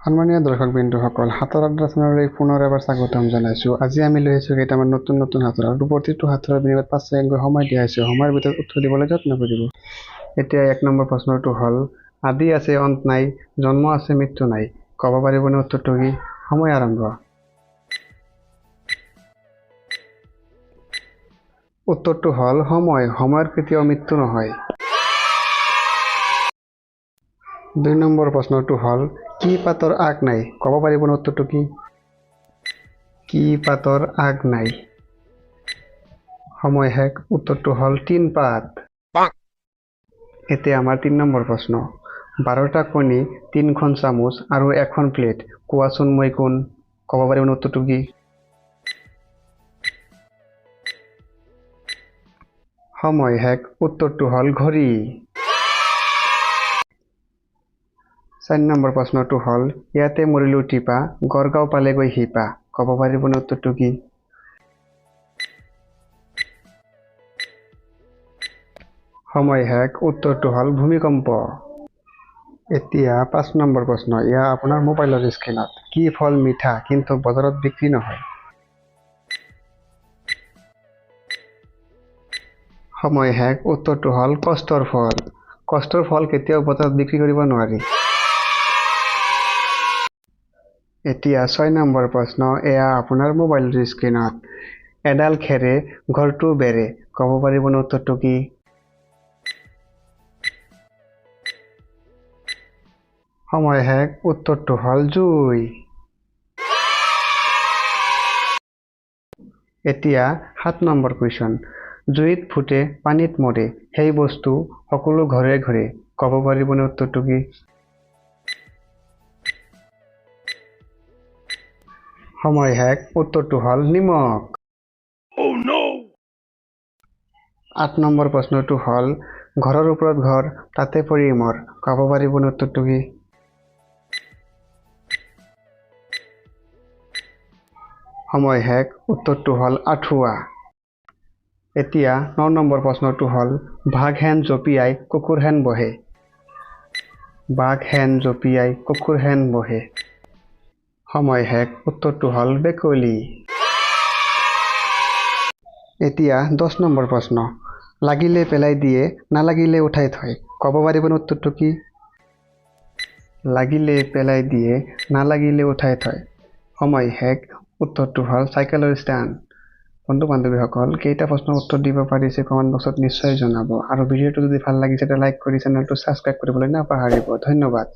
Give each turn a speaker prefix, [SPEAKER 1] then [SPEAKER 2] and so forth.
[SPEAKER 1] সন্মানীয় দৰ্শক বিন্দুসকল, হাথৰ আড্ডা চেনেললৈ পুনৰ এবাৰ স্বাগতম জনাইছোঁ। আজি আমি লৈ আহিছোঁ কেইটামান নতুন হাথৰ আৰু প্ৰতিটো হাথৰৰ বিনিময়ত 5 ছেকেণ্ডকৈ সময় দিয়া হৈছে। সময়ৰ ভিতৰত উত্তৰ দিবলৈ যত্ন কৰিব। এতিয়া 1 নম্বৰ প্ৰশ্নটো হ'ল, আদি আছে অন্ত নাই, জন্ম আছে মৃত্যু নাই। ক'ব পাৰিবনে উত্তৰটো কি? সময় আৰম্ভ। উত্তৰটো হ'ল সময়। সময়ৰ কেতিয়াও মৃত্যু নহয়। 2 নম্বৰ প্ৰশ্নটো হ'ল, কি পাতৰ আগ নাই? ক'ব পাৰিবনে উত্তৰটো কি? কি পাতৰ আগ নাই? সময় শেষ। উত্তৰটো হ'ল 3 পাত। এতিয়া আমাৰ 3 নম্বৰ প্ৰশ্ন, 12টা কণী, 3খন চামুচ আৰু 1খন প্লেট। কোৱাচোন মই কোন? ক'ব পাৰিবনে উত্তৰটো কি? সময় শেষ। উত্তৰটো হ'ল ঘড়ী। 4 নম্বৰ প্ৰশ্নটো হ'ল, ইয়াতে মৰিলো টিপা, গড়গাঁও পালেগৈ শিপা। ক'ব পাৰিবনে উত্তৰটো কি? সময় শেষ। উত্তৰটো হ'ল ভূমিকম্প। এতিয়া 5 নম্বৰ প্ৰশ্ন, এয়া আপোনাৰ মোবাইলৰ স্ক্ৰীণত। কি ফল মিঠা কিন্তু বজাৰত বিক্ৰী নহয়? সময় শেষ। উত্তৰটো হ'ল কষ্টৰ ফল। কষ্টৰ ফল কেতিয়াও বজাৰত বিক্ৰী কৰিব নোৱাৰি। এতিয়া 6 নম্বৰ প্ৰশ্ন, এয়া আপোনাৰ মোবাইলৰ স্ক্ৰীণত। এডাল খেৰে ঘৰটো বেৰে। ক'ব পাৰিবনে উত্তৰটো কি? সময় শেষ। উত্তৰটো হ'ল জুই। এতিয়া 7 নম্বৰ কুৱেশ্যন, জুইত ফুটে পানীত মৰে, সেই বস্তু সকলো ঘৰে ঘৰে। ক'ব পাৰিবনে উত্তৰটো কি? সময় শেষ। উত্তৰটো হ'ল নিমখ। 8 নম্বৰ প্ৰশ্নটো হ'ল, ঘৰৰ ওপৰত ঘৰ, তাতে পৰি মৰ। ক'ব পাৰিবনে উত্তৰটো কি? সময় শেষ। উত্তৰটো হ'ল আঁঠুৱা। এতিয়া 9 নম্বৰ প্ৰশ্নটো হ'ল, বাঘ হেন জঁপিয়াই কুকুৰ হেন বহে। বাঘ হেন জঁপিয়াই কুকুৰ হেন বহে। সময় শেষ। উত্তৰটো হ'ল বেকুলী। এতিয়া 10 নম্বৰ প্ৰশ্ন, লাগিলে পেলাই দিয়ে, নালাগিলে উঠাই থয়। ক'ব পাৰিবনে উত্তৰটো কি? লাগিলে পেলাই দিয়ে, নালাগিলে উঠাই থয়। সময় শেষ। উত্তৰটো হ'ল চাইকেলৰ ষ্টেণ্ড। বন্ধু বান্ধৱীসকল, কেইটা প্ৰশ্নৰ উত্তৰ দিব পাৰিছে কমেণ্ট বক্সত নিশ্চয় জনাব। আৰু ভিডিঅ'টো যদি ভাল লাগিছে তেন্তে লাইক কৰি চেনেলটো ছাবস্ক্ৰাইব কৰিবলৈ নাপাহৰিব। ধন্যবাদ।